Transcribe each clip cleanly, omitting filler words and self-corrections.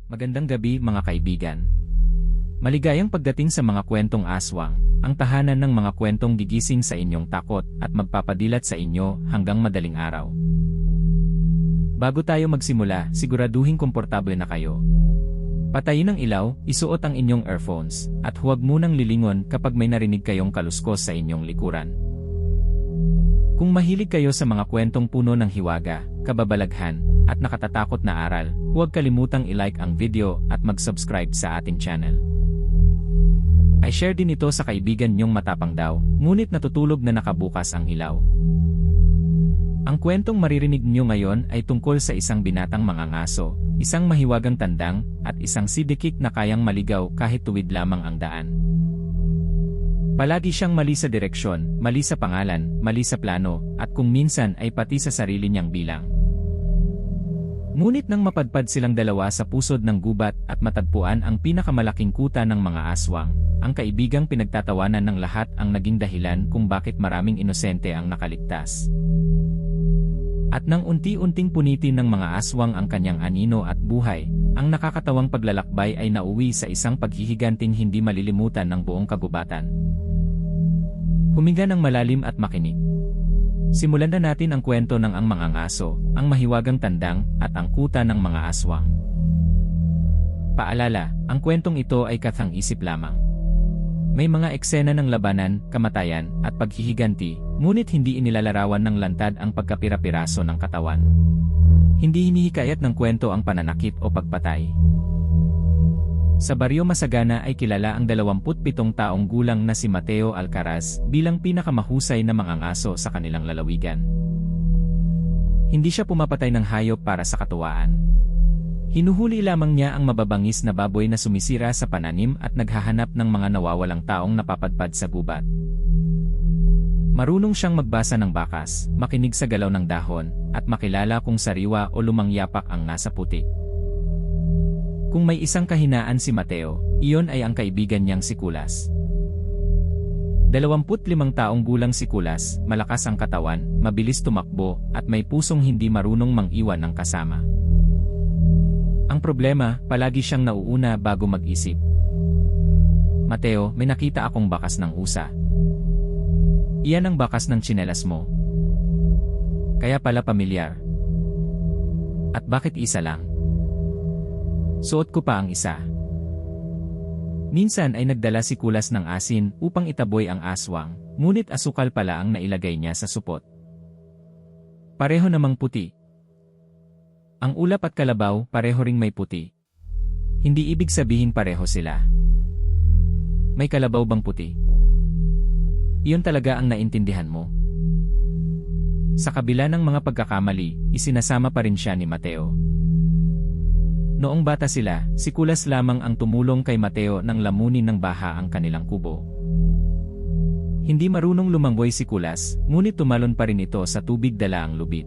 Magandang gabi mga kaibigan. Maligayang pagdating sa mga kwentong aswang, ang tahanan ng mga kwentong gigising sa inyong takot at magpapadilat sa inyo hanggang madaling araw. Bago tayo magsimula, siguraduhin komportable na kayo. Patayin ang ilaw, isuot ang inyong earphones, at huwag munang lilingon kapag may narinig kayong kaluskos sa inyong likuran. Kung mahilig kayo sa mga kwentong puno ng hiwaga, kababalaghan, at nakatatakot na aral, huwag kalimutang i-like ang video at mag-subscribe sa ating channel. I-share din ito sa kaibigan nyong matapang daw, ngunit natutulog na nakabukas ang ilaw. Ang kwentong maririnig nyo ngayon ay tungkol sa isang binatang mangangaso, isang mahiwagang tandang, at isang sidikik na kayang maligaw kahit tuwid lamang ang daan. Palagi siyang mali sa direksyon, mali sa pangalan, mali sa plano, at kung minsan ay pati sa sarili niyang bilang. Ngunit nang mapadpad silang dalawa sa pusod ng gubat at matagpuan ang pinakamalaking kuta ng mga aswang, ang kaibigang pinagtatawanan ng lahat ang naging dahilan kung bakit maraming inosente ang nakaligtas. At nang unti-unting punitin ng mga aswang ang kanyang anino at buhay, ang nakakatawang paglalakbay ay nauwi sa isang paghihiganting hindi malilimutan ng buong kagubatan. Huminga ng malalim at makinig. Simulan na natin ang kwento ng ang mangangaso, ang mahiwagang tandang, at ang kuta ng mga aswang. Paalala, ang kwentong ito ay kathang-isip lamang. May mga eksena ng labanan, kamatayan, at paghihiganti, ngunit hindi inilalarawan ng lantad ang pagkapira-piraso ng katawan. Hindi hinihikayat ng kwento ang pananakit o pagpatay. Sa Baryo Masagana ay kilala ang 27 taong gulang na si Mateo Alcaraz bilang pinakamahusay na mangangaso sa kanilang lalawigan. Hindi siya pumapatay ng hayop para sa katuwaan. Hinuhuli lamang niya ang mababangis na baboy na sumisira sa pananim at naghahanap ng mga nawawalang taong napapadpad sa gubat. Marunong siyang magbasa ng bakas, makinig sa galaw ng dahon, at makilala kung sariwa o lumang yapak ang nasa putik. Kung may isang kahinaan si Mateo, iyon ay ang kaibigan niyang si Kulas. 25 taong gulang si Kulas, malakas ang katawan, mabilis tumakbo, at may pusong hindi marunong mang-iwan ng kasama. Ang problema, palagi siyang nauuna bago mag-isip. Mateo, may nakita akong bakas ng usa. Iyan ang bakas ng tsinelas mo. Kaya pala pamilyar. At bakit isa lang? Suot ko pa ang isa. Minsan ay nagdala si Kulas ng asin upang itaboy ang aswang, ngunit asukal pala ang nailagay niya sa supot. Pareho namang puti. Ang ulap at kalabaw pareho ring may puti. Hindi ibig sabihin pareho sila. May kalabaw bang puti? Iyon talaga ang naintindihan mo. Sa kabila ng mga pagkakamali, isinasama pa rin siya ni Mateo. Noong bata sila, si Kulas lamang ang tumulong kay Mateo nang lamunin ng baha ang kanilang kubo. Hindi marunong lumangoy si Kulas, ngunit tumalon pa rin ito sa tubig dala ang lubid.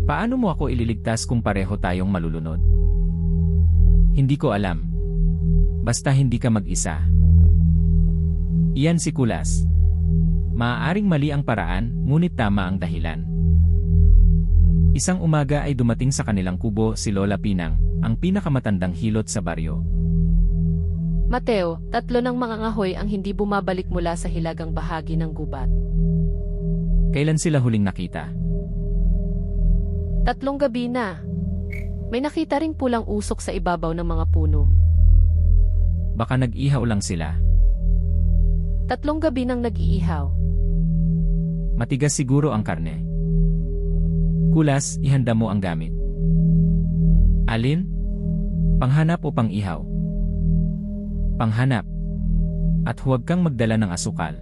Paano mo ako ililigtas kung pareho tayong malulunod? Hindi ko alam. Basta hindi ka mag-isa. Iyan si Kulas. Maaaring mali ang paraan, ngunit tama ang dahilan. Isang umaga ay dumating sa kanilang kubo si Lola Pinang, ang pinakamatandang hilot sa baryo. Mateo, 3 ng mga ngahoy ang hindi bumabalik mula sa hilagang bahagi ng gubat. Kailan sila huling nakita? 3 gabi na. May nakita ring pulang usok sa ibabaw ng mga puno. Baka nag-ihaw lang sila. 3 gabi nang nag-iihaw. Matigas siguro ang karne. Kulas, ihanda mo ang gamit. Alin? Panghanap o pang-ihaw? Panghanap. At huwag kang magdala ng asukal.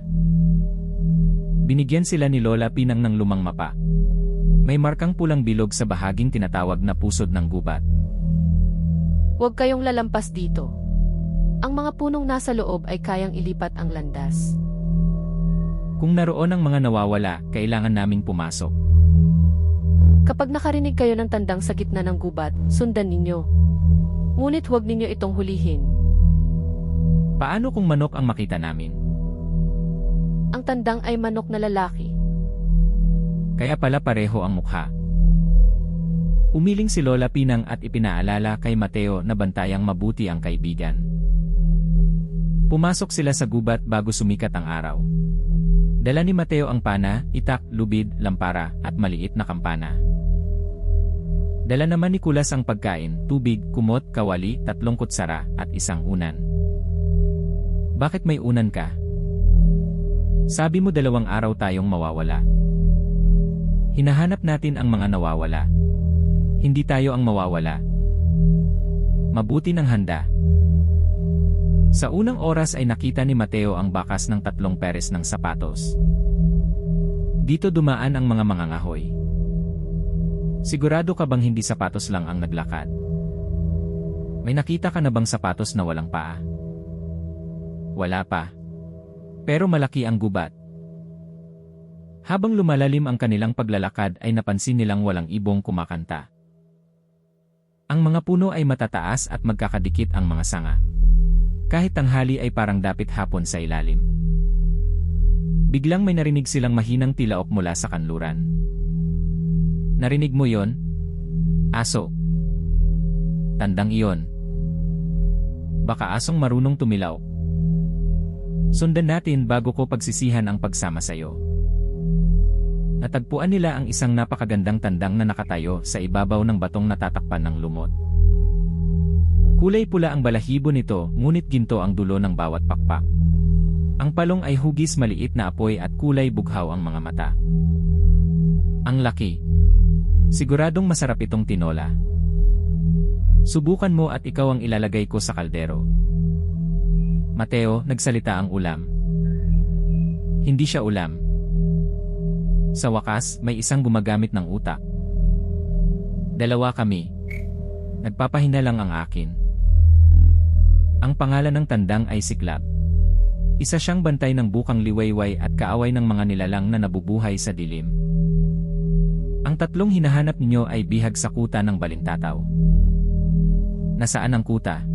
Binigyan sila ni Lola Pinang ng lumang mapa. May markang pulang bilog sa bahaging tinatawag na pusod ng gubat. Huwag kayong lalampas dito. Ang mga punong nasa loob ay kayang ilipat ang landas. Kung naroon ang mga nawawala, kailangan naming pumasok. Kapag nakarinig kayo ng tandang sa gitna ng gubat, sundan ninyo. Ngunit huwag ninyo itong hulihin. Paano kung manok ang makita namin? Ang tandang ay manok na lalaki. Kaya pala pareho ang mukha. Umiling si Lola Pinang at ipinaalala kay Mateo na bantayang mabuti ang kaibigan. Pumasok sila sa gubat bago sumikat ang araw. Dala ni Mateo ang pana, itak, lubid, lampara, at maliit na kampana. Dala naman ni Kulas ang pagkain, tubig, kumot, kawali, 3 kutsara, at 1 unan. Bakit may unan ka? Sabi mo 2 araw tayong mawawala. Hinahanap natin ang mga nawawala. Hindi tayo ang mawawala. Mabuti ng handa. Sa unang oras ay nakita ni Mateo ang bakas ng 3 peres ng sapatos. Dito dumaan ang mga mangangahoy. Sigurado ka bang hindi sapatos lang ang naglakad? May nakita ka na bang sapatos na walang paa? Wala pa. Pero malaki ang gubat. Habang lumalalim ang kanilang paglalakad ay napansin nilang walang ibong kumakanta. Ang mga puno ay matataas at magkakadikit ang mga sanga. Kahit tanghali ay parang dapit hapon sa ilalim. Biglang may narinig silang mahinang tilaok mula sa kanluran. Narinig mo yon? Aso. Tandang iyon. Baka asong marunong tumilaw. Sundan natin bago ko pagsisihan ang pagsama sayo. Natagpuan nila ang isang napakagandang tandang na nakatayo sa ibabaw ng batong natatakpan ng lumot. Kulay pula ang balahibo nito, ngunit ginto ang dulo ng bawat pakpak. Ang palong ay hugis maliit na apoy at kulay bughaw ang mga mata. Ang laki. Siguradong masarap itong tinola. Subukan mo at ikaw ang ilalagay ko sa kaldero. Mateo, nagsalita ang ulam. Hindi siya ulam. Sa wakas, may isang gumagamit ng utak. 2 kami. Nagpapahina lang ang akin. Ang pangalan ng tandang ay Siklab. Isa siyang bantay ng bukang liwayway at kaaway ng mga nilalang na nabubuhay sa dilim. Ang 3 hinahanap ninyo ay bihag sa kuta ng balintataw. Nasaan ang kuta?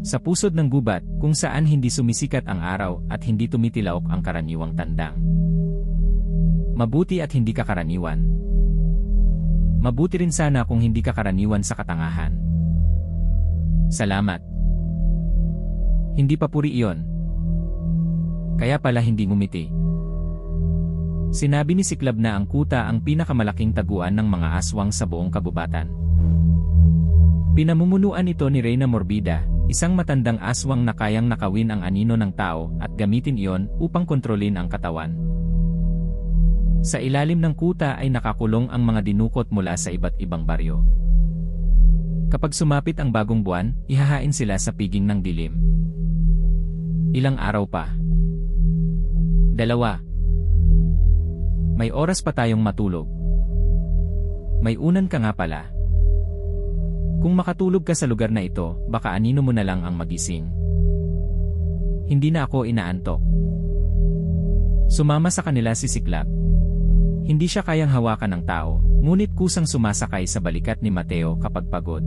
Sa pusod ng gubat, kung saan hindi sumisikat ang araw at hindi tumitilaok ang karaniwang tandang. Mabuti at hindi ka karaniwan. Mabuti rin sana kung hindi ka karaniwan sa katangahan. Salamat. Hindi papuri iyon. Kaya pala hindi ngumiti. Sinabi ni Siklab na ang kuta ang pinakamalaking taguan ng mga aswang sa buong kagubatan. Pinamumunuan ito ni Reyna Morbida, isang matandang aswang na kayang nakawin ang anino ng tao at gamitin iyon upang kontrolin ang katawan. Sa ilalim ng kuta ay nakakulong ang mga dinukot mula sa iba't ibang baryo. Kapag sumapit ang bagong buwan, ihahain sila sa piging ng dilim. Ilang araw pa? 2. May oras pa tayong matulog. May unan ka nga pala. Kung makatulog ka sa lugar na ito, baka anino mo na lang ang magising. Hindi na ako inaantok. Sumama sa kanila si Siklab. Hindi siya kayang hawakan ng tao, ngunit kusang sumasakay sa balikat ni Mateo kapag pagod.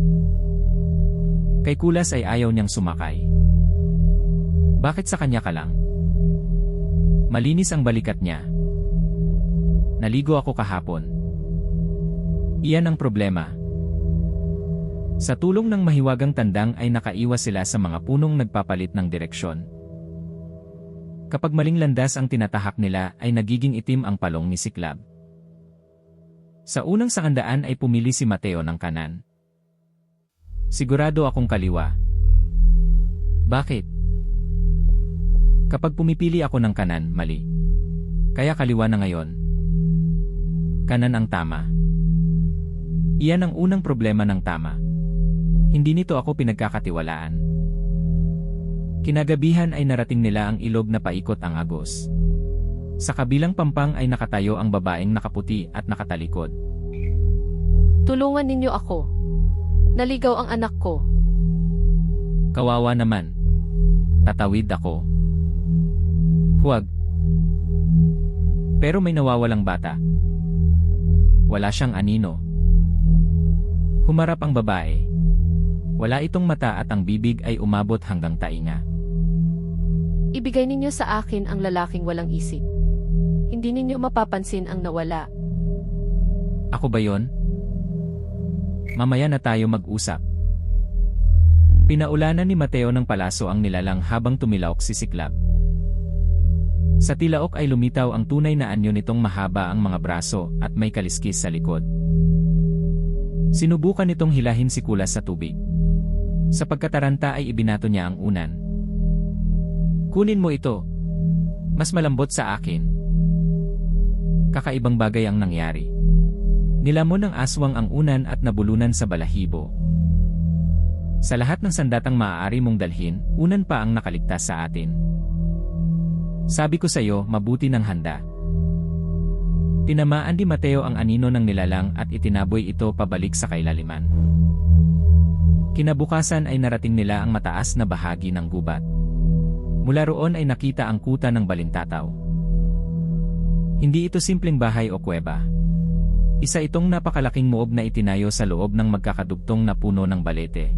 Kay Kulas ay ayaw niyang sumakay. Bakit sa kanya ka lang? Malinis ang balikat niya. Naligo ako kahapon. Iyan ang problema. Sa tulong ng mahiwagang tandang ay nakaiwas sila sa mga punong nagpapalit ng direksyon. Kapag maling landas ang tinatahak nila ay nagiging itim ang palong ni Siklab. Sa unang sangandaan ay pumili si Mateo ng kanan. Sigurado akong kaliwa. Bakit? Kapag pumipili ako ng kanan, mali. Kaya kaliwa na ngayon. Kanan ang tama. Iyan ang unang problema ng tama. Hindi nito ako pinagkakatiwalaan. Kinagabihan ay narating nila ang ilog na paikot ang agos. Sa kabilang pampang ay nakatayo ang babaeng nakaputi at nakatalikod. Tulungan ninyo ako. Naligaw ang anak ko. Kawawa naman. Tatawid ako. Huwag. Pero may nawawalang bata. Wala siyang anino. Humarap ang babae. Wala itong mata at ang bibig ay umabot hanggang tainga. Ibigay ninyo sa akin ang lalaking walang isip. Hindi ninyo mapapansin ang nawala. Ako ba yon? Mamaya na tayo mag-usap. Pinaulanan ni Mateo ng palaso ang nilalang habang tumilaok si Siklab. Sa tilaok ay lumitaw ang tunay na anyo nitong mahaba ang mga braso at may kaliskis sa likod. Sinubukan nitong hilahin si Kulas sa tubig. Sa pagkataranta ay ibinato niya ang unan. Kunin mo ito. Mas malambot sa akin. Kakaibang bagay ang nangyari. Nilamon ng aswang ang unan at nabulunan sa balahibo. Sa lahat ng sandatang maaari mong dalhin, unan pa ang nakaligtas sa atin. Sabi ko sa iyo, mabuti ng handa. Tinamaan ni Mateo ang anino ng nilalang at itinaboy ito pabalik sa kailaliman. Kinabukasan ay narating nila ang mataas na bahagi ng gubat. Mula roon ay nakita ang kuta ng balintataw. Hindi ito simpleng bahay o kuweba. Isa itong napakalaking muog na itinayo sa loob ng magkakadugtong na puno ng balete.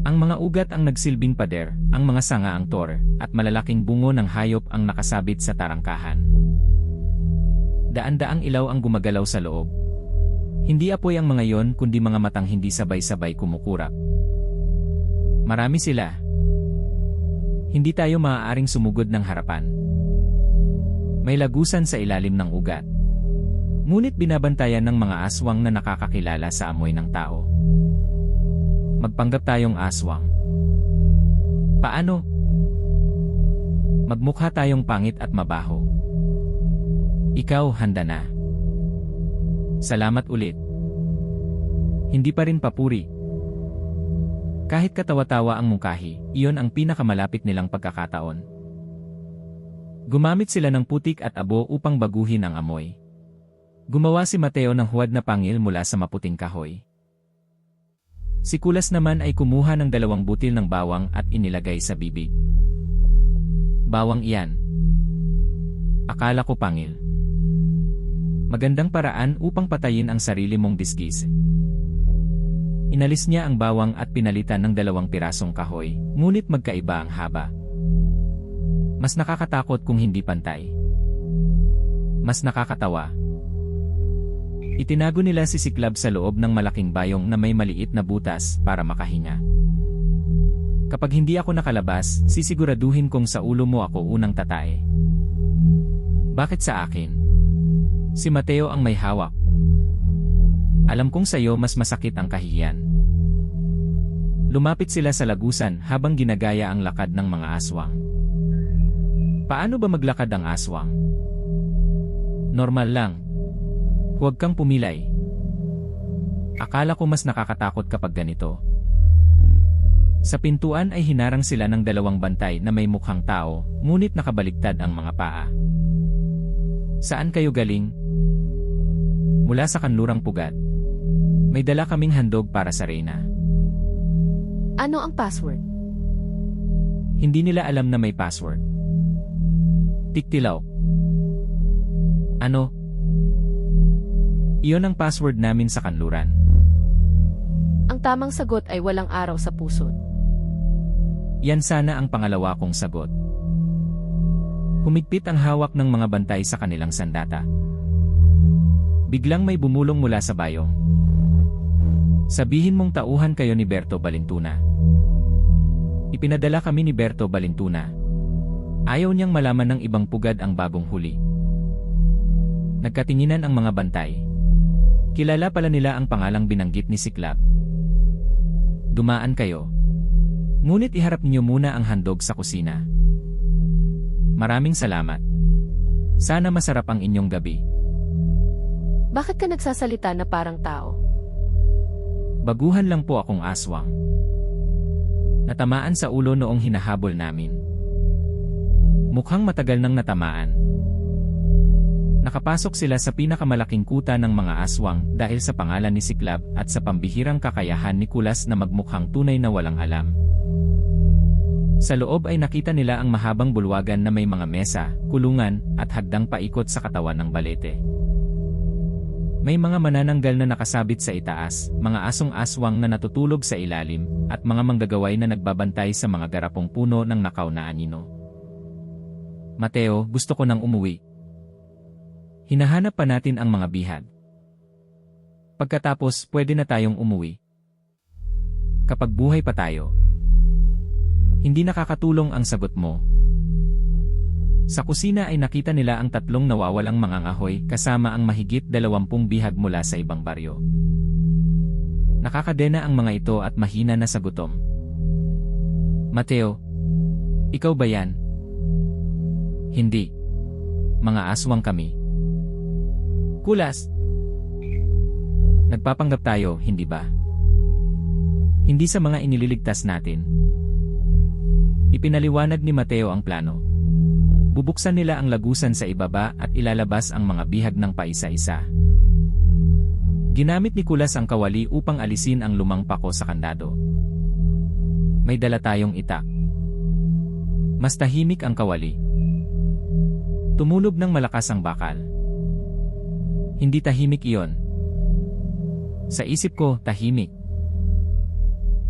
Ang mga ugat ang nagsilbing pader, ang mga sanga ang tor, at malalaking bungo ng hayop ang nakasabit sa tarangkahan. Daan-daang ilaw ang gumagalaw sa loob. Hindi apoy ang mga yon kundi mga matang hindi sabay-sabay kumukurap. Marami sila. Hindi tayo maaaring sumugod ng harapan. May lagusan sa ilalim ng ugat. Ngunit binabantayan ng mga aswang na nakakakilala sa amoy ng tao. Magpanggap tayong aswang. Paano? Magmukha tayong pangit at mabaho. Ikaw, handa na. Salamat ulit. Hindi pa rin papuri. Kahit katawa-tawa ang mungkahi, iyon ang pinakamalapit nilang pagkakataon. Gumamit sila ng putik at abo upang baguhin ang amoy. Gumawa si Mateo ng huwad na pangil mula sa maputing kahoy. Si Kulas naman ay kumuha ng 2 butil ng bawang at inilagay sa bibig. Bawang iyan. Akala ko pangil. Magandang paraan upang patayin ang sarili mong disgis. Inalis niya ang bawang at pinalitan ng 2 pirasong kahoy, ngunit magkaiba ang haba. Mas nakakatakot kung hindi pantay. Mas nakakatawa. Itinago nila si Siklab sa loob ng malaking bayong na may maliit na butas para makahinga. Kapag hindi ako nakalabas, sisiguraduhin kong sa ulo mo ako unang tatae. Bakit sa akin? Si Mateo ang may hawak. Alam kong sa iyo mas masakit ang kahihiyan. Lumapit sila sa lagusan habang ginagaya ang lakad ng mga aswang. Paano ba maglakad ang aswang? Normal lang. Huwag kang pumilay. Akala ko mas nakakatakot kapag ganito. Sa pintuan ay hinarang sila ng 2 bantay na may mukhang tao, ngunit nakabaliktad ang mga paa. Saan kayo galing? Mula sa kanlurang pugad. May dala kaming handog para sa reyna. Ano ang password? Hindi nila alam na may password. Tiktilaw. Ano? Iyon ang password namin sa kanluran. Ang tamang sagot ay walang araw sa pusod. Yan sana ang pangalawa kong sagot. Humigpit ang hawak ng mga bantay sa kanilang sandata. Biglang may bumulong mula sa bayong. Sabihin mong tauhan kayo ni Berto Balintuna. Ipinadala kami ni Berto Balintuna. Ayaw niyang malaman ng ibang pugad ang bagong huli. Nagkatinginan ang mga bantay. Kilala pala nila ang pangalang binanggit ni Siklab. Dumaan kayo. Ngunit iharap niyo muna ang handog sa kusina. Maraming salamat. Sana masarap ang inyong gabi. Bakit ka nagsasalita na parang tao? Baguhan lang po akong aswang. Natamaan sa ulo noong hinahabol namin. Mukhang matagal nang natamaan. Nakapasok sila sa pinakamalaking kuta ng mga aswang dahil sa pangalan ni Siklab at sa pambihirang kakayahan ni Kulas na magmukhang tunay na walang alam. Sa loob ay nakita nila ang mahabang bulwagan na may mga mesa, kulungan, at hagdang paikot sa katawan ng balete. May mga manananggal na nakasabit sa itaas, mga asong aswang na natutulog sa ilalim, at mga manggagaway na nagbabantay sa mga garapong puno ng nakaw na anino. Mateo, gusto ko nang umuwi. Hinahanap pa natin ang mga bihag. Pagkatapos, pwede na tayong umuwi. Kapag buhay pa tayo. Hindi nakakatulong ang sagot mo. Sa kusina ay nakita nila ang tatlong nawawalang mangangahoy kasama ang mahigit 20 bihag mula sa ibang baryo. Nakakadena ang mga ito at mahina na sa gutom. Mateo, ikaw ba yan? Hindi. Mga aswang kami. Kulas. Nagpapanggap tayo, hindi ba? Hindi sa mga inililigtas natin. Ipinaliwanag ni Mateo ang plano. Bubuksan nila ang lagusan sa ibaba at ilalabas ang mga bihag ng paisa-isa. Ginamit ni Kulas ang kawali upang alisin ang lumang pako sa kandado. May dala tayong itak. Mas tahimik ang kawali. Tumunog ng malakas ang bakal. Hindi tahimik iyon. Sa isip ko, tahimik.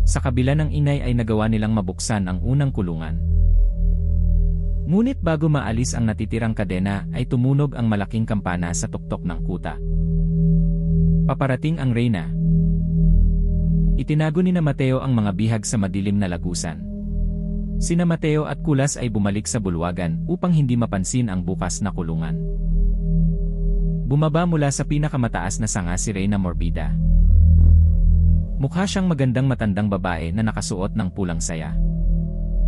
Sa kabila ng ingay ay nagawa nilang mabuksan ang unang kulungan. Ngunit bago maalis ang natitirang kadena ay tumunog ang malaking kampana sa tuktok ng kuta. Paparating ang reyna. Itinago ni Mateo ang mga bihag sa madilim na lagusan. Sina Mateo at Kulas ay bumalik sa bulwagan upang hindi mapansin ang bukas na kulungan. Bumaba mula sa pinakamataas na sanga si Reyna Morbida. Mukha siyang magandang matandang babae na nakasuot ng pulang saya.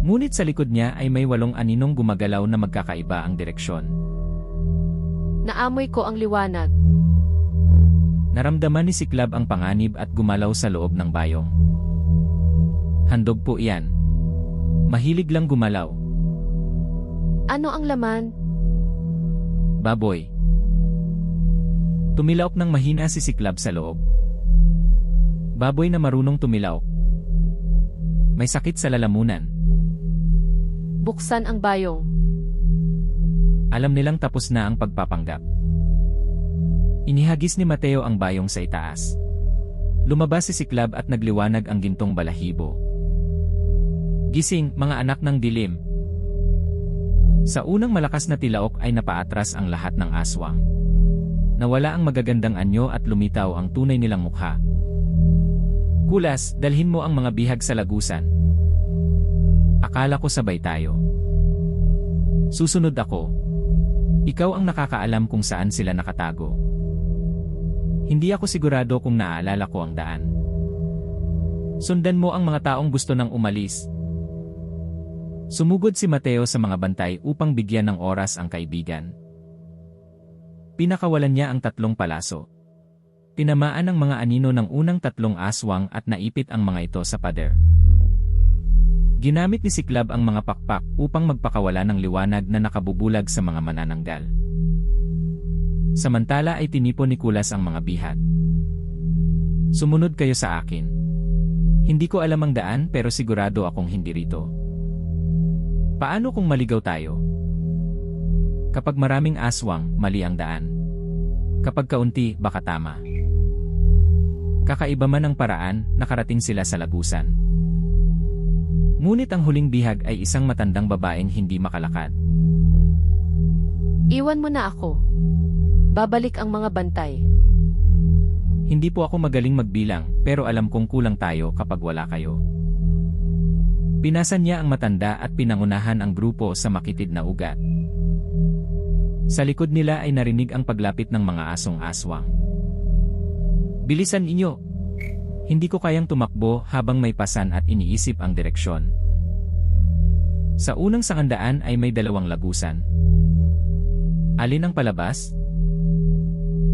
Ngunit sa likod niya ay may 8 aninong gumagalaw na magkakaiba ang direksyon. Naamoy ko ang liwanag. Naramdaman ni Siklab ang panganib at gumalaw sa loob ng bayong. Handog po iyan. Mahilig lang gumalaw. Ano ang laman? Baboy. Tumilaok ng mahina si Siklab sa loob. Baboy na marunong tumilaok. May sakit sa lalamunan. Buksan ang bayong. Alam nilang tapos na ang pagpapanggap. Inihagis ni Mateo ang bayong sa itaas. Lumabas si Siklab at nagliwanag ang gintong balahibo. Gising, mga anak ng dilim. Sa unang malakas na tilaok ay napaatras ang lahat ng aswang. Nawala ang magagandang anyo at lumitaw ang tunay nilang mukha. Kulas, dalhin mo ang mga bihag sa lagusan. Akala ko sabay tayo. Susunod ako. Ikaw ang nakakaalam kung saan sila nakatago. Hindi ako sigurado kung naaalala ko ang daan. Sundan mo ang mga taong gusto nang umalis. Sumugod si Mateo sa mga bantay upang bigyan ng oras ang kaibigan. Pinakawalan niya ang 3 palaso. Tinamaan ang mga anino ng unang 3 aswang at naipit ang mga ito sa pader. Ginamit ni Siklab ang mga pakpak upang magpakawala ng liwanag na nakabubulag sa mga manananggal. Samantala ay tinipon ni Kulas ang mga bihag. Sumunod kayo sa akin. Hindi ko alam ang daan pero sigurado akong hindi rito. Paano kung maligaw tayo? Kapag maraming aswang, mali ang daan. Kapag kaunti, baka tama. Kakaiba man ang paraan, nakarating sila sa lagusan. Ngunit ang huling bihag ay isang matandang babaeng hindi makalakad. Iwan mo na ako. Babalik ang mga bantay. Hindi po ako magaling magbilang, pero alam kong kulang tayo kapag wala kayo. Pinasan niya ang matanda at pinangunahan ang grupo sa makitid na ugat. Sa likod nila ay narinig ang paglapit ng mga asong aswang. Bilisan inyo! Hindi ko kayang tumakbo habang may pasan at iniisip ang direksyon. Sa unang sangandaan ay may 2 lagusan. Alin ang palabas?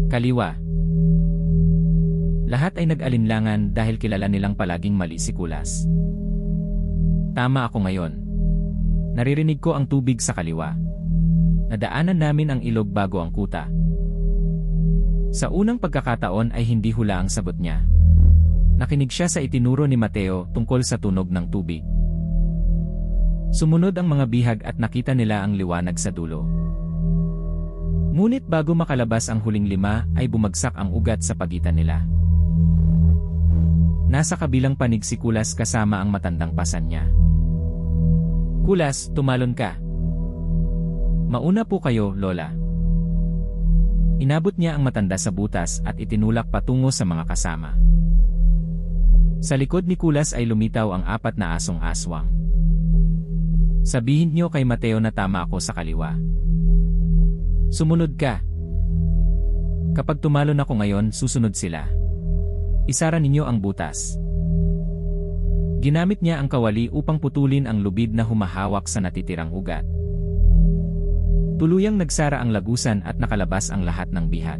Kaliwa. Lahat ay nag-alinlangan dahil kilala nilang palaging mali si Kulas. Tama ako ngayon. Naririnig ko ang tubig sa kaliwa. Nadaanan namin ang ilog bago ang kuta. Sa unang pagkakataon ay hindi hula ang sagot niya. Nakinig siya sa itinuro ni Mateo tungkol sa tunog ng tubig. Sumunod ang mga bihag at nakita nila ang liwanag sa dulo. Ngunit bago makalabas ang huling 5 ay bumagsak ang ugat sa pagitan nila. Nasa kabilang panig si Kulas kasama ang matandang pasan niya. Kulas, tumalon ka. Mauna po kayo, Lola. Inabot niya ang matanda sa butas at itinulak patungo sa mga kasama. Sa likod ni Kulas ay lumitaw ang 4 na asong aswang. Sabihin niyo kay Mateo na tama ako sa kaliwa. Sumunod ka. Kapag tumalon ako ngayon, susunod sila. Isara ninyo ang butas. Ginamit niya ang kawali upang putulin ang lubid na humahawak sa natitirang ugat. Tuluyang nagsara ang lagusan at nakalabas ang lahat ng bihat.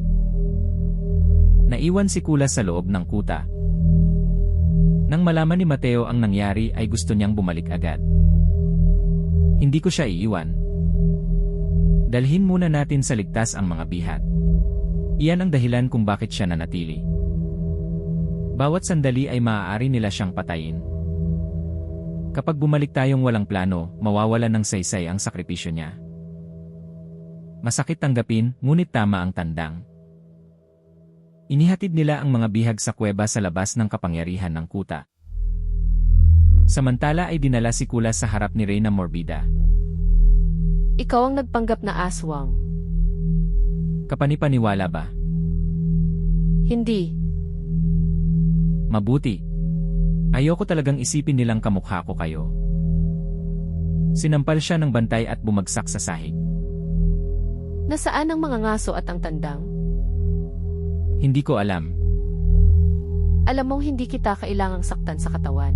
Naiwan si Kulas sa loob ng kuta. Nang malaman ni Mateo ang nangyari ay gusto niyang bumalik agad. Hindi ko siya iiwan. Dalhin muna natin sa ligtas ang mga bihat. Iyan ang dahilan kung bakit siya nanatili. Bawat sandali ay maaari nila siyang patayin. Kapag bumalik tayong walang plano, mawawalan ng saysay ang sakripisyo niya. Masakit tanggapin, ngunit tama ang tandang. Inihatid nila ang mga bihag sa kuweba sa labas ng kapangyarihan ng kuta. Samantala ay dinala si Kulas sa harap ni Reyna Morbida. Ikaw ang nagpanggap na aswang. Kapanipaniwala ba? Hindi. Mabuti. Ayoko talagang isipin nilang kamukha ko kayo. Sinampal siya ng bantay at bumagsak sa sahig. Nasaan ang mga ngaso at ang tandang? Hindi ko alam. Alam mong hindi kita kailangang saktan sa katawan.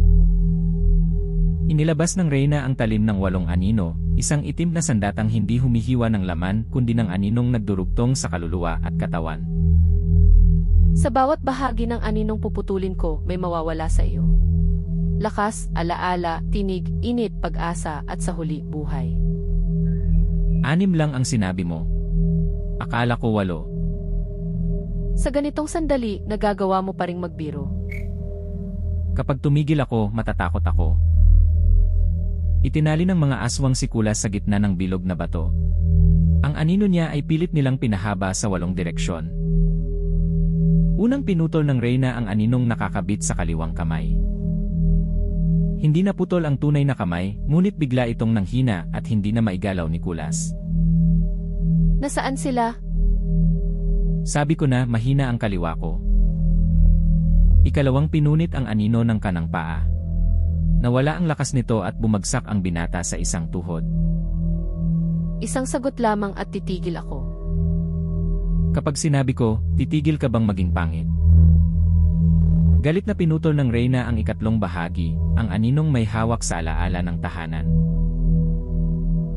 Inilabas ng Reyna ang talim ng 8 anino, isang itim na sandatang hindi humihiwa ng laman kundi ng aninong nagdurugtong sa kaluluwa at katawan. Sa bawat bahagi ng aninong puputulin ko, may mawawala sa iyo. Lakas, alaala, tinig, init, pag-asa, at sa huli, buhay. 6 lang ang sinabi mo. Akala ko 8. Sa ganitong sandali, nagagawa mo pa ring magbiro. Kapag tumigil ako, matatakot ako. Itinali ng mga aswang si Kulas sa gitna ng bilog na bato. Ang anino niya ay pilit nilang pinahaba sa 8 direksyon. Unang pinutol ng Reyna ang aninong nakakabit sa kaliwang kamay. Hindi naputol ang tunay na kamay, ngunit bigla itong nanghina at hindi na maigalaw ni Kulas. Nasaan sila? Sabi ko na mahina ang kaliwa ko. Ikalawang pinunit ang anino ng kanang paa. Nawala ang lakas nito at bumagsak ang binata sa isang tuhod. Isang sagot lamang at titigil ako. Kapag sinabi ko, titigil ka bang maging pangit? Galit na pinutol ng Reyna ang 3 bahagi, ang aninong may hawak sa alaala ng tahanan.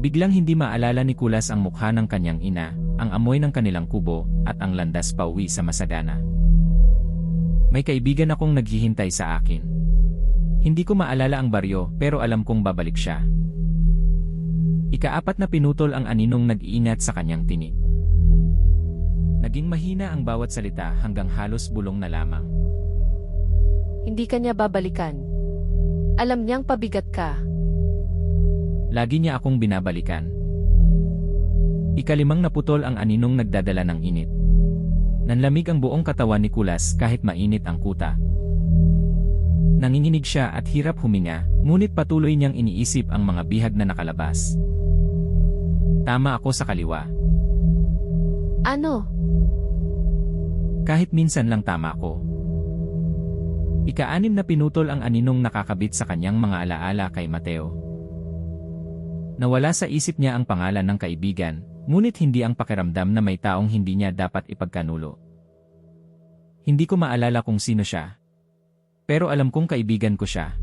Biglang hindi maalala ni Kulas ang mukha ng kanyang ina, ang amoy ng kanilang kubo, at ang landas pauwi sa masagana. May kaibigan akong naghihintay sa akin. Hindi ko maalala ang baryo, pero alam kong babalik siya. Ika-4 na pinutol ang aninong nag-iingat sa kanyang tinig. Naging mahina ang bawat salita hanggang halos bulong na lamang. Hindi ka niya babalikan. Alam niyang pabigat ka. Lagi niya akong binabalikan. Ika-5 naputol ang aninong nagdadala ng init. Nanlamig ang buong katawan ni Kulas kahit mainit ang kuta. Nanginginig siya at hirap huminga, ngunit patuloy niyang iniisip ang mga bihag na nakalabas. Tama ako sa kaliwa. Ano? Kahit minsan lang tama ako. Ika-6 na pinutol ang aninong nakakabit sa kanyang mga alaala kay Mateo. Nawala sa isip niya ang pangalan ng kaibigan, ngunit hindi ang pakiramdam na may taong hindi niya dapat ipagkanulo. Hindi ko maalala kung sino siya. Pero alam kong kaibigan ko siya.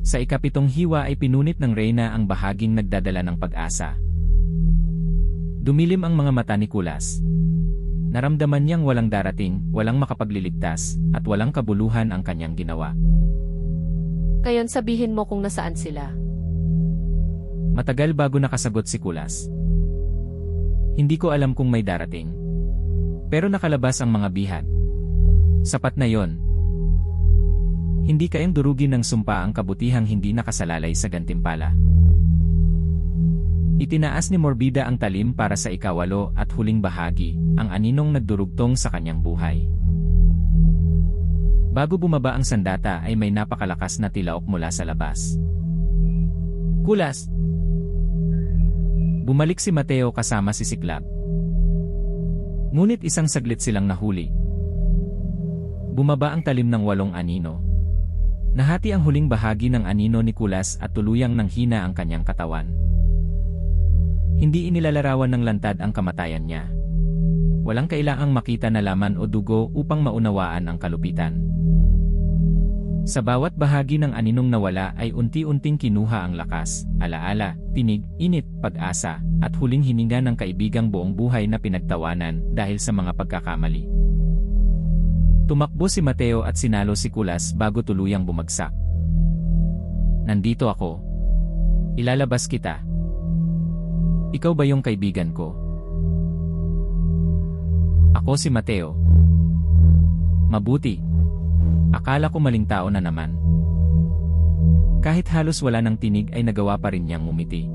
Sa ika-7 hiwa ay pinunit ng Reyna ang bahaging nagdadala ng pag-asa. Dumilim ang mga mata ni Kulas. Naramdaman niyang walang darating, walang makapagliligtas, at walang kabuluhan ang kanyang ginawa. Kayon sabihin mo kung nasaan sila. Matagal bago nakasagot si Kulas. Hindi ko alam kung may darating. Pero nakalabas ang mga bihag. Sapat na yon. Hindi kayang durugin ng sumpa ang kabutihang hindi nakasalalay sa gantimpala. Itinaas ni Morbida ang talim para sa ika-8 at huling bahagi, ang aninong nagdurugtong sa kanyang buhay. Bago bumaba ang sandata ay may napakalakas na tilaok mula sa labas. Kulas! Bumalik si Mateo kasama si Siklab. Ngunit isang saglit silang nahuli. Bumaba ang talim ng 8 anino. Nahati ang huling bahagi ng anino ni Kulas at tuluyang nanghina ang kanyang katawan. Hindi inilalarawan ng lantad ang kamatayan niya. Walang kailangang makita na laman o dugo upang maunawaan ang kalupitan. Sa bawat bahagi ng aninong nawala ay unti-unting kinuha ang lakas, alaala, tinig, init, pag-asa, at huling hininga ng kaibigang buong buhay na pinagtawanan dahil sa mga pagkakamali. Tumakbo si Mateo at sinalo si Kulas bago tuluyang bumagsak. Nandito ako. Ilalabas kita. Ikaw ba yung kaibigan ko? Ako si Mateo. Mabuti. Akala ko maling tao na naman. Kahit halos wala ng tinig ay nagawa pa rin niyang ngumiti.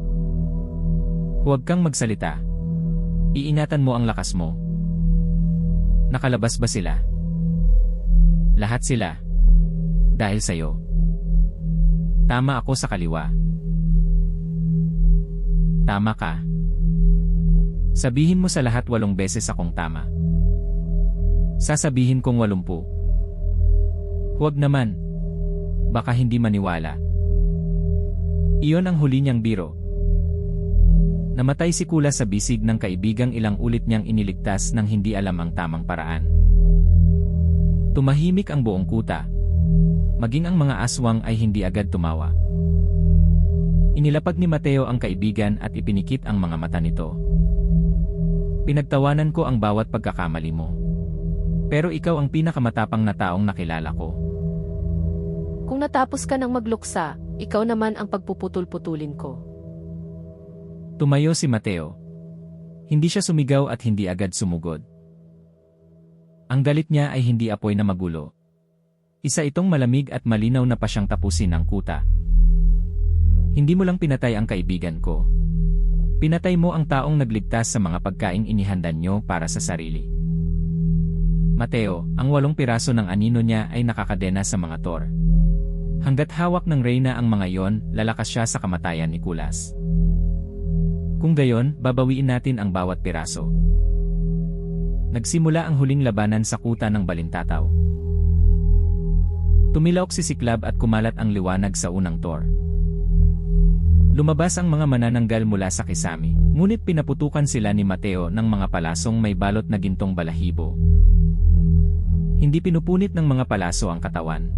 Huwag kang magsalita. Iingatan mo ang lakas mo. Nakalabas ba sila? Lahat sila. Dahil sa'yo. Tama ako sa kaliwa. Tama ka. Sabihin mo sa lahat 8 beses akong tama. Sasabihin kong 80. Huwag naman. Baka hindi maniwala. Iyon ang huli niyang biro. Namatay si Kulas sa bisig ng kaibigang ilang ulit niyang iniligtas nang hindi alam ang tamang paraan. Tumahimik ang buong kuta. Maging ang mga aswang ay hindi agad tumawa. Inilapag ni Mateo ang kaibigan at ipinikit ang mga mata nito. Pinagtawanan ko ang bawat pagkakamali mo. Pero ikaw ang pinakamatapang na taong nakilala ko. Kung natapos ka ng magluksa, ikaw naman ang pagpuputol-putulin ko. Tumayo si Mateo. Hindi siya sumigaw at hindi agad sumugod. Ang galit niya ay hindi apoy na magulo. Isa itong malamig at malinaw na pasyang tapusin ang kuta. Hindi mo lang pinatay ang kaibigan ko. Pinatay mo ang taong nagligtas sa mga pagkaing inihandan nyo para sa sarili. Mateo, ang 8 piraso ng anino niya ay nakakadena sa mga tor. Hanggat hawak ng Reyna ang mga yon, lalakas siya sa kamatayan ni Kulas. Kung gayon, babawiin natin ang bawat piraso. Nagsimula ang huling labanan sa kuta ng Balintataw. Tumilawak si Siklab at kumalat ang liwanag sa unang tor. Lumabas ang mga manananggal mula sa kisame, ngunit pinaputukan sila ni Mateo ng mga palasong may balot na gintong balahibo. Hindi pinupunit ng mga palaso ang katawan.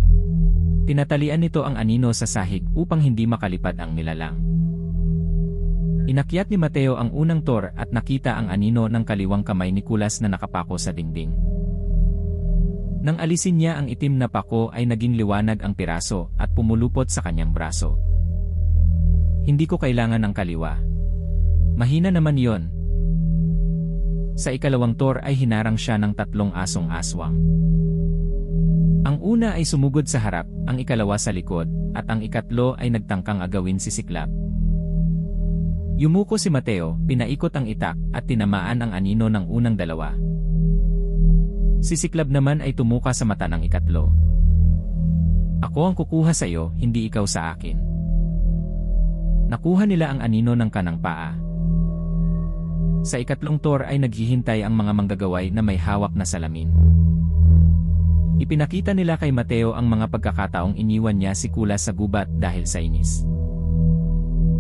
Tinatalian nito ang anino sa sahig upang hindi makalipad ang nilalang. Inakyat ni Mateo ang unang tor at nakita ang anino ng kaliwang kamay ni Kulas na nakapako sa dingding. Nang alisin niya ang itim na pako ay naging liwanag ang piraso at pumulupot sa kanyang braso. Hindi ko kailangan ng kaliwa. Mahina naman yon. Sa ikalawang tor ay hinarang siya ng 3 asong aswang. Ang una ay sumugod sa harap, ang ikalawa sa likod, at ang ikatlo ay nagtangkang agawin si Siklab. Yumuko si Mateo, pinaikot ang itak, at tinamaan ang anino ng unang 2. Si Siklab naman ay tumuka sa mata ng ikatlo. Ako ang kukuha sa iyo, hindi ikaw sa akin. Nakuha nila ang anino ng kanang paa. Sa ikatlong tor ay naghihintay ang mga manggagaway na may hawak na salamin. Ipinakita nila kay Mateo ang mga pagkakataong iniwan niya si Kulas sa gubat dahil sa inis.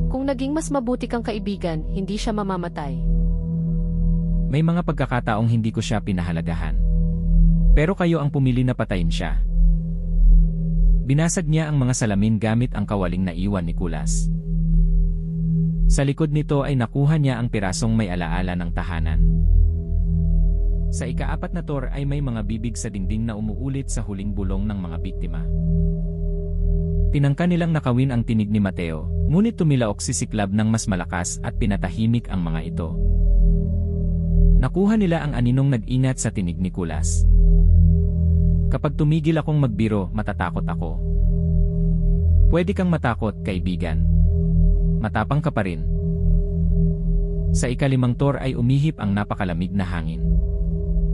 Kung naging mas mabuti kang kaibigan, hindi siya mamamatay. May mga pagkakataong hindi ko siya pinahalagahan. Pero kayo ang pumili na patayin siya. Binasag niya ang mga salamin gamit ang kawaling na iwan ni Kulas. Sa likod nito ay nakuha niya ang pirasong may alaala ng tahanan. Sa ika-4 na tor ay may mga bibig sa dingding na umuulit sa huling bulong ng mga biktima. Tinangka nilang nakawin ang tinig ni Mateo, ngunit tumilaok si Siklab ng mas malakas at pinatahimik ang mga ito. Nakuha nila ang aninong nag-ingat sa tinig ni Kulas. Kapag tumigil akong magbiro, matatakot ako. Pwede kang matakot, kaibigan. Matapang ka pa rin. Sa ika-5 tor ay umihip ang napakalamig na hangin.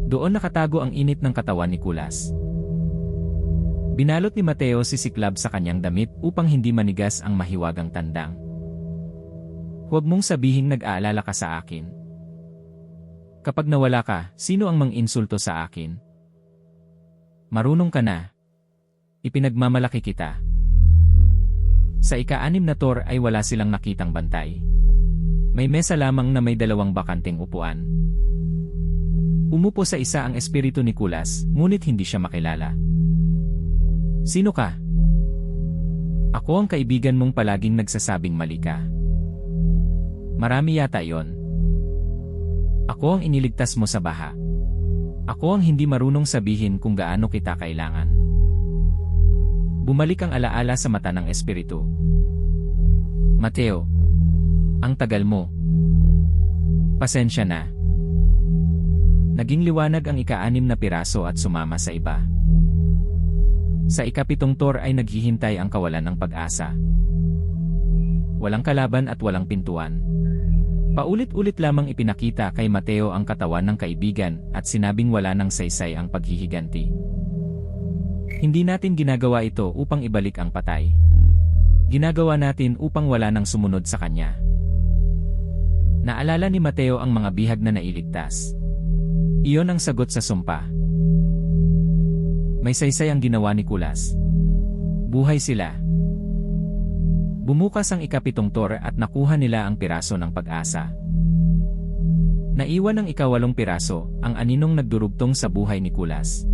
Doon nakatago ang init ng katawan ni Kulas. Binalot ni Mateo si Siklab sa kanyang damit upang hindi manigas ang mahiwagang tandang. Huwag mong sabihing nag-aalala ka sa akin. Kapag nawala ka, sino ang mang-insulto sa akin? Marunong ka na. Ipinagmamalaki kita. Sa ika-6 na tour ay wala silang nakitang bantay. May mesa lamang na may 2 bakanteng upuan. Umupo sa isa ang espiritu ni Kulas, ngunit hindi siya makilala. Sino ka? Ako ang kaibigan mong palaging nagsasabing mali ka. Marami yata yon. Ako ang iniligtas mo sa baha. Ako ang hindi marunong sabihin kung gaano kita kailangan. Bumalik ang alaala sa mata ng espiritu. Mateo, ang tagal mo. Pasensya na. Naging liwanag ang ika-6 na piraso at sumama sa iba. Sa ika-7 tour ay naghihintay ang kawalan ng pag-asa. Walang kalaban at walang pintuan. Paulit-ulit lamang ipinakita kay Mateo ang katawan ng kaibigan at sinabing wala ng saysay ang paghihiganti. Hindi natin ginagawa ito upang ibalik ang patay. Ginagawa natin upang wala nang sumunod sa kanya. Naalala ni Mateo ang mga bihag na nailigtas. Iyon ang sagot sa sumpa. May saysay ang ginawa ni Kulas. Buhay sila. Bumukas ang ika-7 tour at nakuha nila ang piraso ng pag-asa. Naiwan ang ika-8 piraso, ang aninong nagdurugtong sa buhay ni Kulas.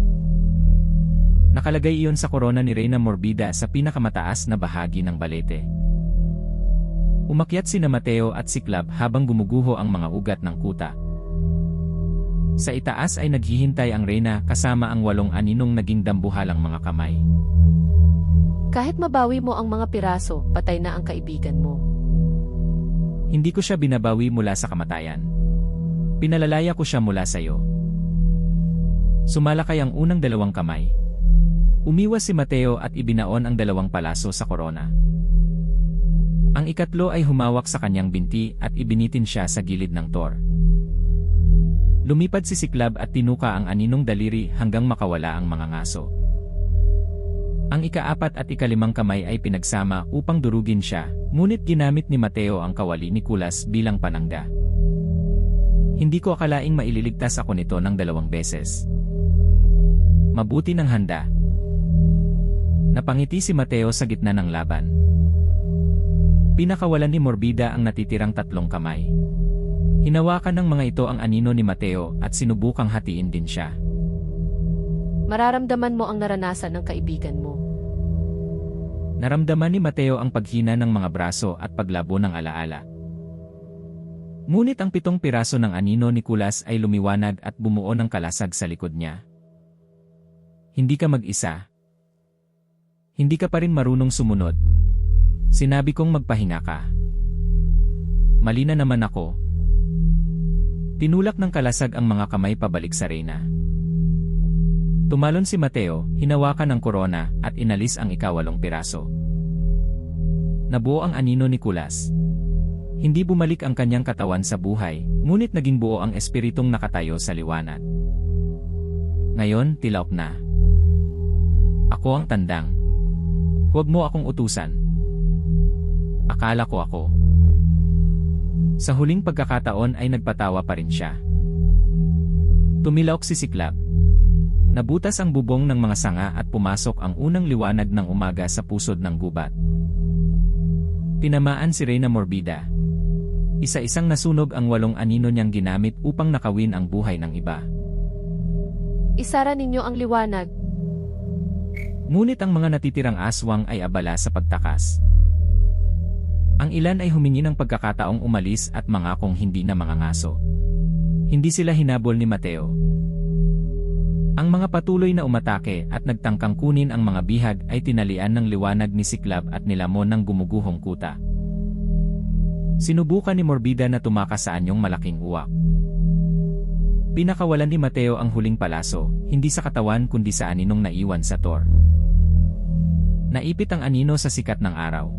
Nakalagay iyon sa korona ni Reyna Morbida sa pinakamataas na bahagi ng balete. Umakyat sina Mateo at Siklab habang gumuguho ang mga ugat ng kuta. Sa itaas ay naghihintay ang Reyna kasama ang 8 aninong naging dambuhalang mga kamay. Kahit mabawi mo ang mga piraso, patay na ang kaibigan mo. Hindi ko siya binabawi mula sa kamatayan. Pinalalaya ko siya mula sa iyo. Sumalakay ang unang 2 kamay. Umiwas si Mateo at ibinaon ang 2 palaso sa korona. Ang ikatlo ay humawak sa kanyang binti at ibinitin siya sa gilid ng tor. Lumipad si Siklab at tinuka ang aninong daliri hanggang makawala ang mga ngaso. Ang ika-4 at ika-5 kamay ay pinagsama upang durugin siya, ngunit ginamit ni Mateo ang kawali ni Kulas bilang panangga. Hindi ko akalaing maililigtas ako nito ng 2 beses. Mabuti ng handa. Napangiti si Mateo sa gitna ng laban. Pinakawalan ni Morbida ang natitirang 3 kamay. Hinawakan ng mga ito ang anino ni Mateo at sinubukang hatiin din siya. Mararamdaman mo ang naranasan ng kaibigan mo. Naramdaman ni Mateo ang paghina ng mga braso at paglabo ng alaala. Ngunit ang 7 piraso ng anino ni Kulas ay lumiwanag at bumuo ng kalasag sa likod niya. Hindi ka mag-isa. Hindi ka pa rin marunong sumunod. Sinabi kong magpahinga ka. Mali na naman ako. Tinulak ng kalasag ang mga kamay pabalik sa Reyna. Tumalon si Mateo, hinawakan ang korona at inalis ang ika-8 piraso. Nabuo ang anino ni Kulas. Hindi bumalik ang kanyang katawan sa buhay, ngunit naging buo ang espiritong nakatayo sa liwanag. Ngayon, tilaok na. Ako ang tandang. Huwag mo akong utusan. Akala ko ako. Sa huling pagkakataon ay nagpatawa pa rin siya. Tumilaok si Siklab. Nabutas ang bubong ng mga sanga at pumasok ang unang liwanag ng umaga sa pusod ng gubat. Tinamaan si Reyna Morbida. Isa-isang nasunog ang 8 anino niyang ginamit upang nakawin ang buhay ng iba. Isara ninyo ang liwanag. Ngunit ang mga natitirang aswang ay abala sa pagtakas. Ang ilan ay humingi ng pagkakataong umalis at mangakong hindi na mangangaso. Hindi sila hinabol ni Mateo. Ang mga patuloy na umatake at nagtangkang kunin ang mga bihag ay tinalian ng liwanag ni Siklab at nilamon ng gumuguhong kuta. Sinubukan ni Morbida na tumakas sa anyong malaking uwak. Pinakawalan ni Mateo ang huling palaso, hindi sa katawan kundi sa aninong naiwan sa tor. Naipit ang anino sa sikat ng araw.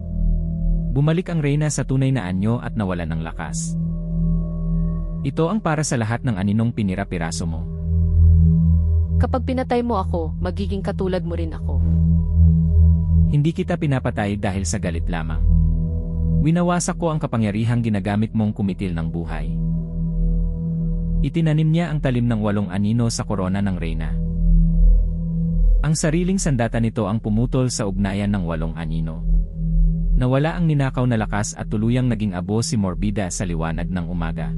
Bumalik ang Reyna sa tunay na anyo at nawalan ng lakas. Ito ang para sa lahat ng aninong pinira-piraso mo. Kapag pinatay mo ako, magiging katulad mo rin ako. Hindi kita pinapatay dahil sa galit lamang. Winawasak ko ang kapangyarihang ginagamit mong kumitil ng buhay. Itinanim niya ang talim ng 8 anino sa korona ng reyna. Ang sariling sandata nito ang pumutol sa ugnayan ng 8 anino. Nawala ang ninakaw na lakas at tuluyang naging abo si Morbida sa liwanag ng umaga.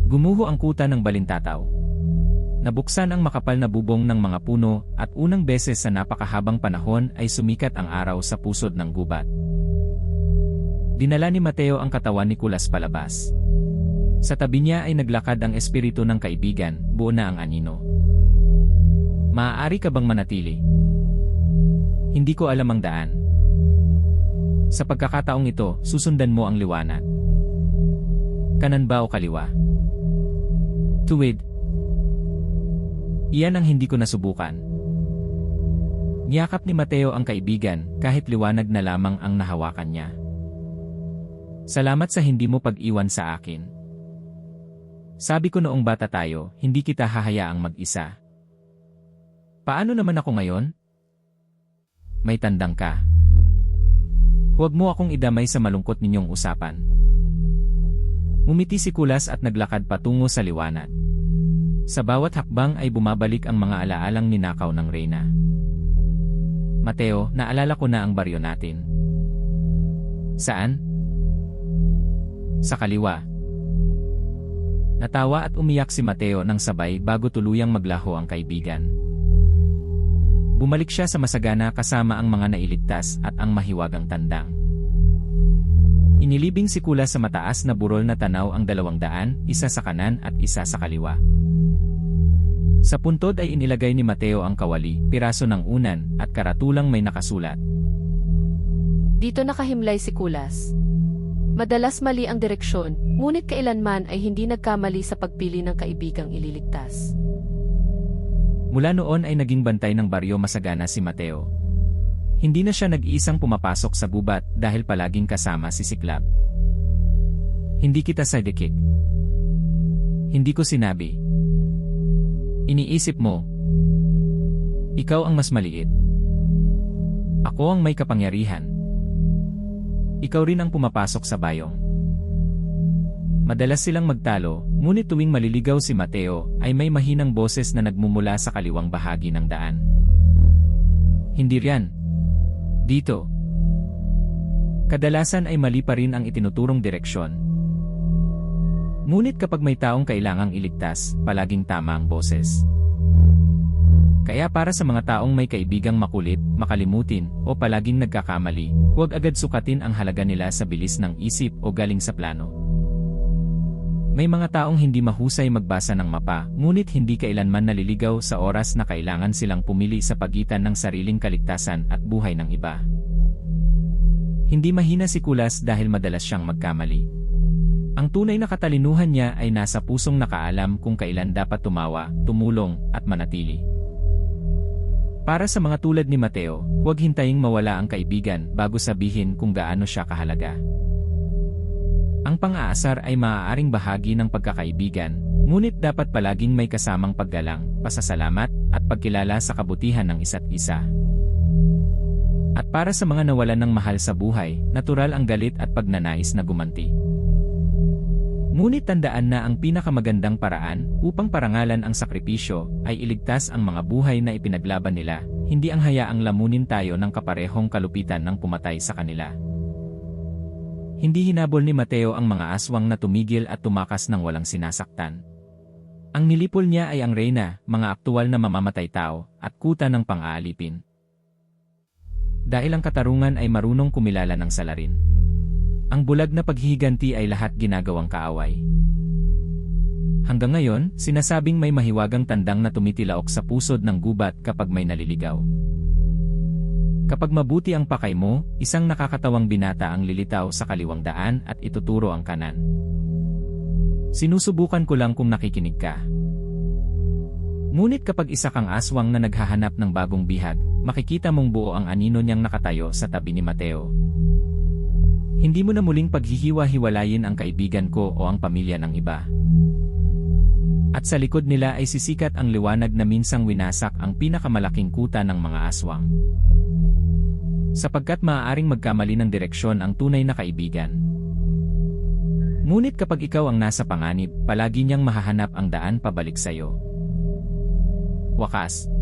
Gumuho ang kuta ng balintataw. Nabuksan ang makapal na bubong ng mga puno at unang beses sa napakahabang panahon ay sumikat ang araw sa pusod ng gubat. Dinala ni Mateo ang katawan ni Kulas palabas. Sa tabi niya ay naglakad ang espiritu ng kaibigan, buo na ang anino. Maaari ka bang manatili? Hindi ko alam ang daan. Sa pagkakataong ito, susundan mo ang liwanag. Kanan ba o kaliwa? Tuwid. Iyan ang hindi ko nasubukan. Niyakap ni Mateo ang kaibigan kahit liwanag na lamang ang nahawakan niya. Salamat sa hindi mo pag-iwan sa akin. Sabi ko noong bata tayo, hindi kita hahayaang mag-isa. Paano naman ako ngayon? May tandang ka. Huwag mo akong idamay sa malungkot ninyong usapan. Umiti si Kulas at naglakad patungo sa liwanag. Sa bawat hakbang ay bumabalik ang mga alaalang ninakaw ng reyna. Mateo, naalala ko na ang baryo natin. Saan? Sa kaliwa. Natawa at umiyak si Mateo ng sabay bago tuluyang maglaho ang kaibigan. Bumalik siya sa masagana kasama ang mga nailigtas at ang mahiwagang tandang. Inilibing si Kulas sa mataas na burol na tanaw ang 200, isa sa kanan at isa sa kaliwa. Sa puntod ay inilagay ni Mateo ang kawali, piraso ng unan, at karatulang may nakasulat. Dito nakahimlay si Kulas. Madalas mali ang direksyon, ngunit kailanman ay hindi nagkamali sa pagpili ng kaibigang ililigtas. Mula noon ay naging bantay ng baryo masagana si Mateo. Hindi na siya nag-iisang pumapasok sa gubat dahil palaging kasama si Siklab. Hindi kita sidekick. Hindi ko sinabi. Iniisip mo. Ikaw ang mas maliit. Ako ang may kapangyarihan. Ikaw rin ang pumapasok sa bayong. Madalas silang magtalo, ngunit tuwing maliligaw si Mateo, ay may mahinang boses na nagmumula sa kaliwang bahagi ng daan. Hindi riyan. Dito. Kadalasan ay mali pa rin ang itinuturong direksyon. Ngunit kapag may taong kailangang iligtas, palaging tama ang boses. Kaya para sa mga taong may kaibigang makulit, makalimutin, o palaging nagkakamali, huwag agad sukatin ang halaga nila sa bilis ng isip o galing sa plano. May mga taong hindi mahusay magbasa ng mapa, ngunit hindi kailanman naliligaw sa oras na kailangan silang pumili sa pagitan ng sariling kaligtasan at buhay ng iba. Hindi mahina si Kulas dahil madalas siyang magkamali. Ang tunay na katalinuhan niya ay nasa pusong nakaalam kung kailan dapat tumawa, tumulong, at manatili. Para sa mga tulad ni Mateo, huwag hintaying mawala ang kaibigan bago sabihin kung gaano siya kahalaga. Ang pang-aasar ay maaaring bahagi ng pagkakaibigan, ngunit dapat palaging may kasamang paggalang, pasasalamat, at pagkilala sa kabutihan ng isa't isa. At para sa mga nawalan ng mahal sa buhay, natural ang galit at pagnanais na gumanti. Ngunit tandaan na ang pinakamagandang paraan upang parangalan ang sakripisyo ay iligtas ang mga buhay na ipinaglaban nila, hindi ang hayaang lamunin tayo ng kaparehong kalupitan ng pumatay sa kanila. Hindi hinabol ni Mateo ang mga aswang na tumigil at tumakas ng walang sinasaktan. Ang nilipol niya ay ang reyna, mga aktuwal na mamamatay tao, at kuta ng pang-aalipin. Dahil ang katarungan ay marunong kumilala ng salarin. Ang bulag na paghihiganti ay lahat ginagawang kaaway. Hanggang ngayon, sinasabing may mahiwagang tandang na tumitilaok sa pusod ng gubat kapag may naliligaw. Kapag mabuti ang pakay mo, isang nakakatawang binata ang lilitaw sa kaliwang daan at ituturo ang kanan. Sinusubukan ko lang kung nakikinig ka. Ngunit kapag isa kang aswang na naghahanap ng bagong bihag, makikita mong buo ang anino niyang nakatayo sa tabi ni Mateo. Hindi mo na muling paghihiwa-hiwalayin ang kaibigan ko o ang pamilya ng iba. At sa likod nila ay sisikat ang liwanag na minsang winasak ang pinakamalaking kuta ng mga aswang. Sapagkat maaaring magkamali ng direksyon ang tunay na kaibigan. Ngunit kapag ikaw ang nasa panganib, palagi niyang mahahanap ang daan pabalik sa'yo. Wakas,